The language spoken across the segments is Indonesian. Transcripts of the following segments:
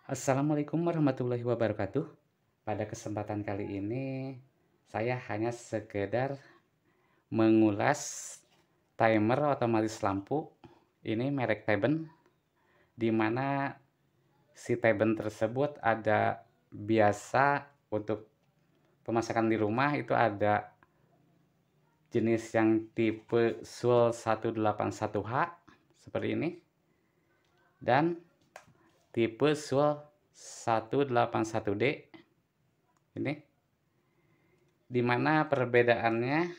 Assalamualaikum warahmatullahi wabarakatuh. Pada kesempatan kali ini, saya hanya sekedar mengulas timer otomatis lampu. Ini merek Teben, di mana si Teben tersebut ada biasa untuk pemasakan di rumah itu ada jenis yang tipe Sul 181H seperti ini dan tipe Sul 181D ini, dimana perbedaannya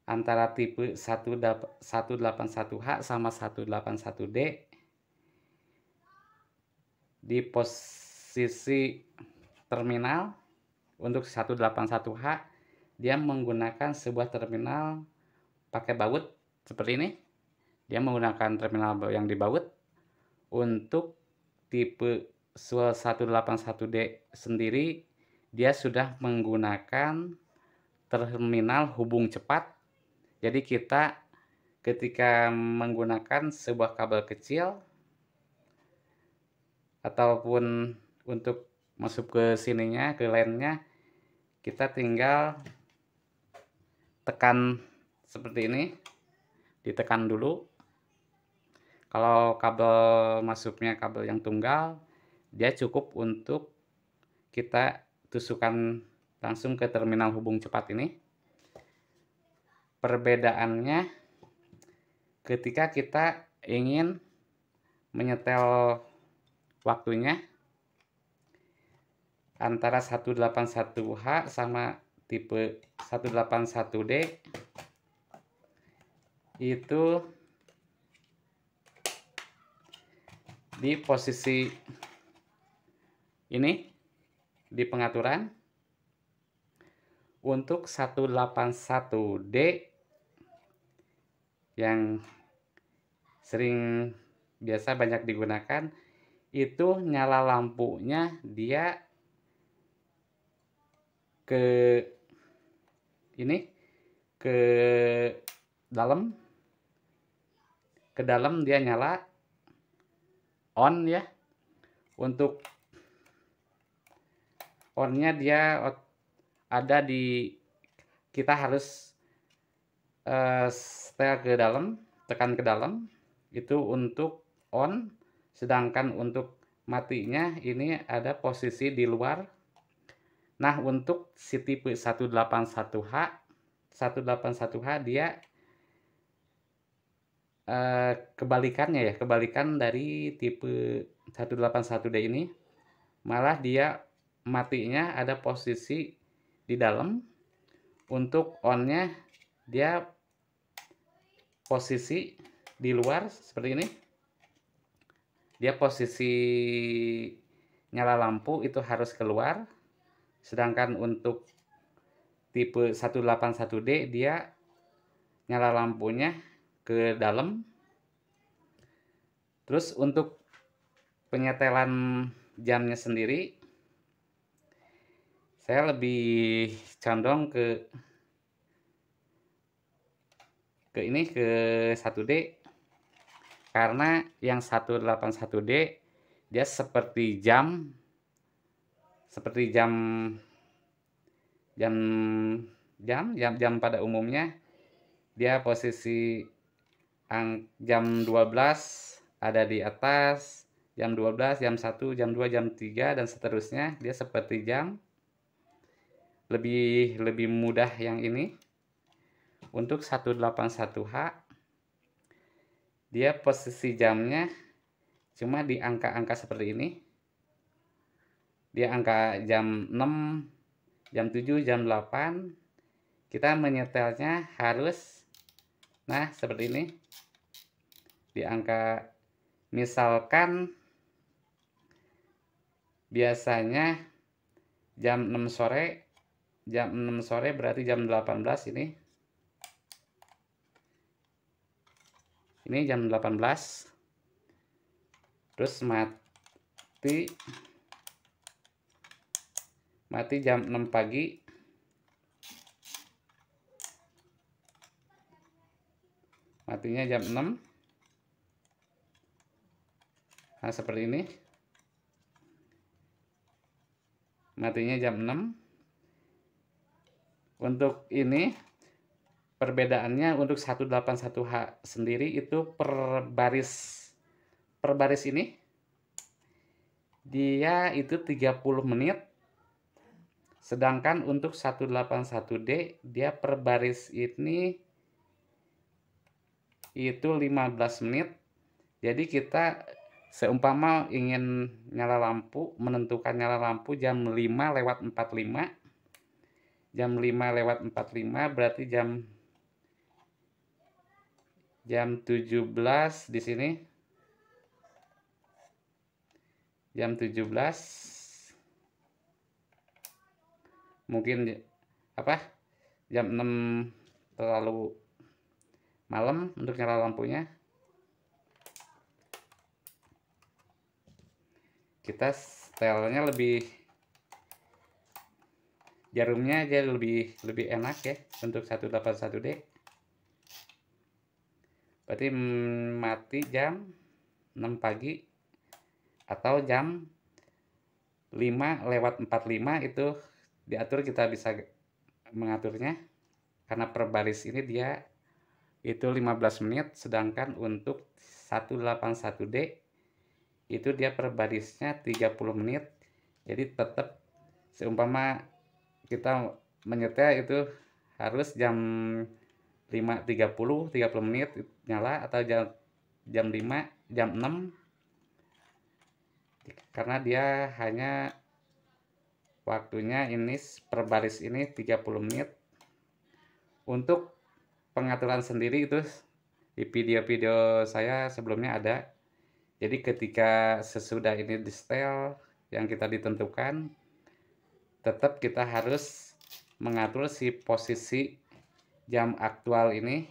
antara tipe 181H sama 181D di posisi terminal. Untuk 181H dia menggunakan sebuah terminal pakai baut seperti ini. Dia menggunakan terminal yang dibaut. Untuk tipe Sul 181D sendiri, dia sudah menggunakan terminal hubung cepat. Jadi kita ketika menggunakan sebuah kabel kecil ataupun untuk masuk ke sininya, ke line-nya, kita tinggal tekan seperti ini, ditekan dulu. Kalau kabel masuknya kabel yang tunggal, dia cukup untuk kita tusukkan langsung ke terminal hubung cepat ini. Perbedaannya ketika kita ingin menyetel waktunya antara 181H sama tipe 181D itu di posisi ini di pengaturan. Untuk 181D yang sering biasa banyak digunakan itu nyala lampunya dia ke ini, ke dalam dia nyala on ya. Untuk onnya dia ada di, kita harus setel ke dalam, tekan ke dalam itu untuk on. Sedangkan untuk matinya ini ada posisi di luar. Nah, untuk si tipe 181H dia kebalikannya ya, kebalikan dari tipe 181D ini. Malah dia matinya ada posisi di dalam. Untuk onnya dia posisi di luar seperti ini. Dia posisi nyala lampu itu harus keluar. Sedangkan untuk tipe 181D dia nyala lampunya ke dalam. Terus untuk penyetelan jamnya sendiri, saya lebih condong ke ini, ke 1D, karena yang 181D dia seperti jam jam pada umumnya. Dia posisi jam 12 ada di atas, jam 12, jam 1, jam 2, jam 3 dan seterusnya. Dia seperti jam. Lebih mudah yang ini. Untuk 181H dia posisi jamnya cuma di angka-angka seperti ini. Dia angka jam 6, jam 7, jam 8. Kita menyetelnya harus seperti ini. Di angka, misalkan biasanya jam 6 sore. Jam 6 sore berarti jam 18 ini. Ini jam 18. Terus mati jam 6 pagi. Matinya jam 6. Nah, seperti ini. Matinya jam 6. Untuk ini perbedaannya untuk 181H sendiri itu per baris ini dia itu 30 menit. Sedangkan untuk 181D dia per baris ini itu 15 menit. Jadi kita seumpama ingin nyala lampu, menentukan nyala lampu jam 5:45. Jam 5:45 berarti jam 17 di sini. Jam 17 mungkin jam 6 terlalu malam untuk nyala lampunya. Kita setelnya jarumnya aja lebih enak ya untuk 181D. Berarti mati jam 6 pagi atau jam 5:45 itu diatur, kita bisa mengaturnya karena per baris ini dia itu 15 menit, sedangkan untuk 181D itu dia per barisnya 30 menit. Jadi tetap seumpama kita menyetel itu harus jam 5:30 menit nyala, atau jam 5, jam 6, karena dia hanya waktunya ini per baris ini 30 menit. Untuk pengaturan sendiri itu di video-video saya sebelumnya ada. Jadi ketika sesudah ini di setel yang kita ditentukan, tetap kita harus mengatur si posisi jam aktual ini.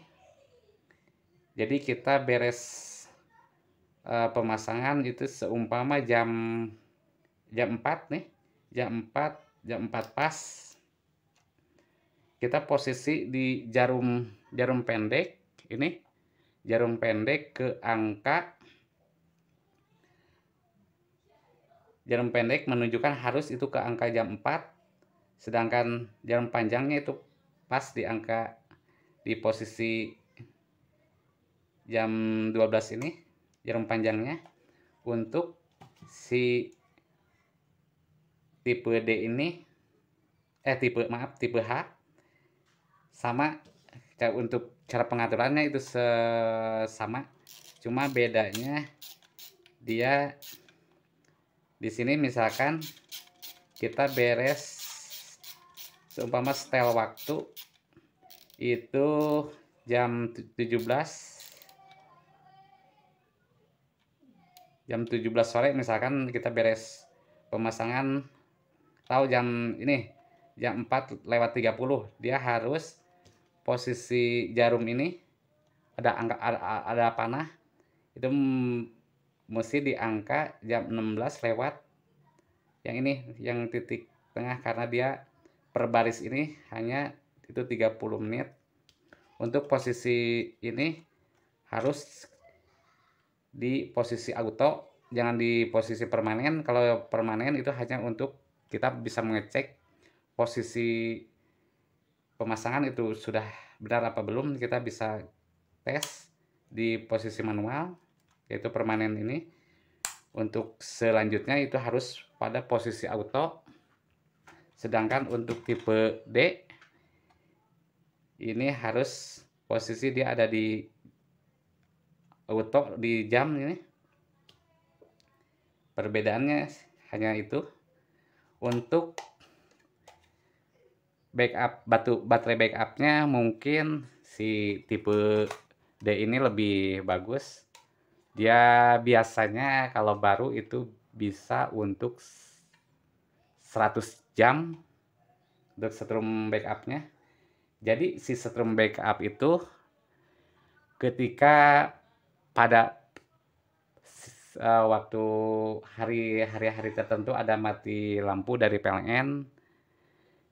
Jadi kita beres pemasangan itu seumpama jam 4 nih, jam 4 pas. Kita posisi di jarum pendek ini, jarum pendek ke angka, jarum pendek menunjukkan harus itu ke angka jam 4, sedangkan jarum panjangnya itu pas di posisi jam 12 ini, jarum panjangnya. Untuk si tipe D ini tipe H sama. Untuk cara pengaturannya itu sama, cuma bedanya dia di sini misalkan kita beres seumpama setel waktu itu jam 17 sore, misalkan kita beres pemasangan atau jam 4:30, dia harus posisi jarum ini ada panah itu mesti di angka jam 16 lewat yang ini, yang titik tengah, karena dia per baris ini hanya itu 30 menit. Untuk posisi ini harus di posisi auto, jangan di posisi permanen. Kalau permanen itu hanya untuk kita bisa mengecek posisi pemasangan itu sudah benar apa belum. Kita bisa tes di posisi manual, yaitu permanen ini. Untuk selanjutnya itu harus pada posisi auto. Sedangkan untuk tipe D ini harus posisi dia ada di auto di jam ini. Perbedaannya hanya itu. Untuk baterai backupnya mungkin si tipe D ini lebih bagus. Dia biasanya kalau baru itu bisa untuk 100 jam untuk setrum backupnya. Jadi si setrum backup itu ketika pada waktu hari-hari tertentu ada mati lampu dari PLN,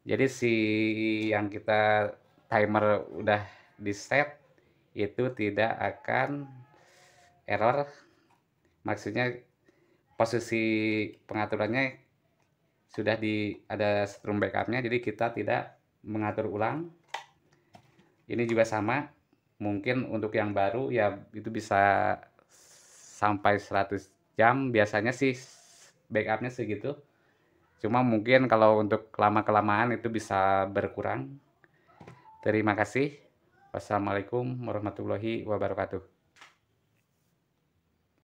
jadi si yang kita timer udah di set itu tidak akan error. Maksudnya posisi pengaturannya sudah ada strum backupnya, jadi kita tidak mengatur ulang. Ini juga sama, mungkin untuk yang baru ya itu bisa sampai 100 jam, biasanya sih backupnya segitu. Cuma mungkin kalau untuk lama-kelamaan itu bisa berkurang. Terima kasih. Wassalamualaikum warahmatullahi wabarakatuh.